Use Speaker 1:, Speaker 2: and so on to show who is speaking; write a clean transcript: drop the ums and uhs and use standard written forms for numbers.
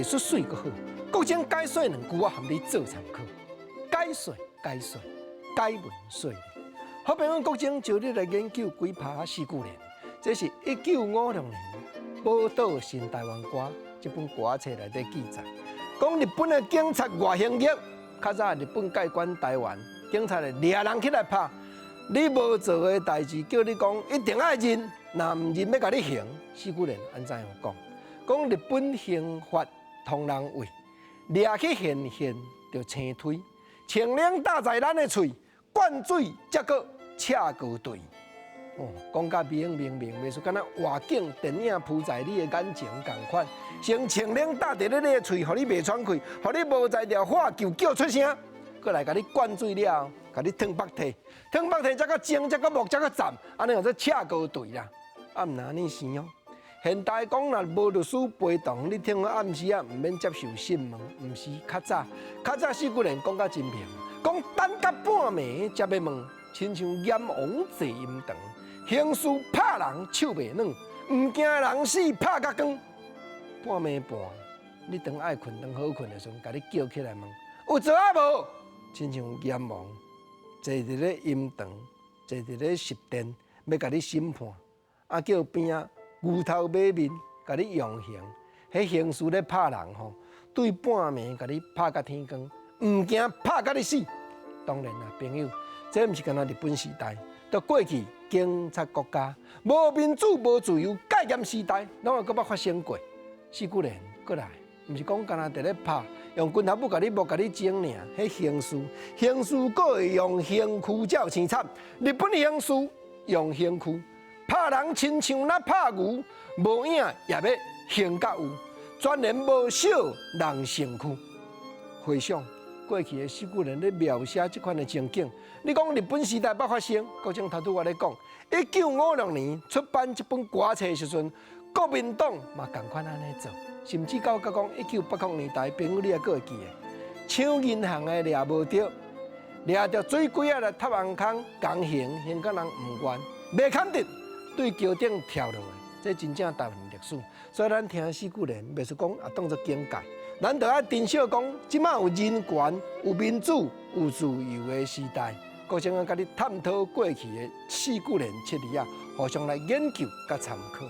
Speaker 1: 出水阁好。国情解说2句，我含你做参考。解说，解文说理。好朋友，国情招你来研究鬼爬四句联，这是1956年宝岛新台湾歌这本歌册内底记载，讲日本的警察外行役，较早日本介管台湾，警察掠人起来拍，你无做的代志，叫你讲一定爱认，若唔认要甲你刑。四句联安怎样讲？讲日本刑法通人为，掠去现行就青推，清冷打在咱的喙，灌水则个赤高对。讲甲明，袂输敢若外景电影铺在你的眼前共款，先清冷打在你的喙，互你袂喘气，互你无才调喊叫出声，过来甲你灌水了，甲你烫白体，则个蒸，则个木，则个站，安尼叫做赤高对啦。啊，毋那呢生哦。现代讲若无律师陪同，你听暗时啊，毋免接受审问，毋是较早四句联讲甲真明，讲等到半暝才要问，亲像阎王坐阴堂。刑事拍人手袂软，唔惊人死拍甲光。半暝半，你当爱困当好困的时阵，甲你叫起来问，有做啊无？亲像阎王坐伫咧阴堂，坐伫咧十殿，要甲你审判，啊叫边啊牛头马面，甲你用刑。迄刑事咧拍人吼，对半暝甲你拍甲天光，唔惊拍甲你死。当然啦，朋友，这毋是干那日本时代。到过去，警察国家无民主、无自由、戒严时代，拢有搁捌发生过。四句联过来，毋是讲干那伫咧拍，用军头母甲你无甲你整尔。迄刑事搁会用刑躯才有生惨。日本刑事用刑躯拍人，亲像那拍牛，无影也要刑甲有，全然无少人身躯。回想过去的四句联咧描写即款的情景。你讲日本时代捌发生，国情头拄我咧讲，1956年出版这本歌册的时阵，国民党嘛共款安尼做，甚至到讲1980年代，朋友你也搁会记的，抢银行的掠无着，掠着水鬼仔来塌红空，强刑甲人唔愿，袂堪得对桥顶跳落来，这真正台湾历史。所以咱听四句联，袂是讲也当作警戒。咱着爱珍惜讲，即卖有人权、有民主、有自由的时代。国情甲你探讨过去的四句联7字啊，互相来研究甲参考。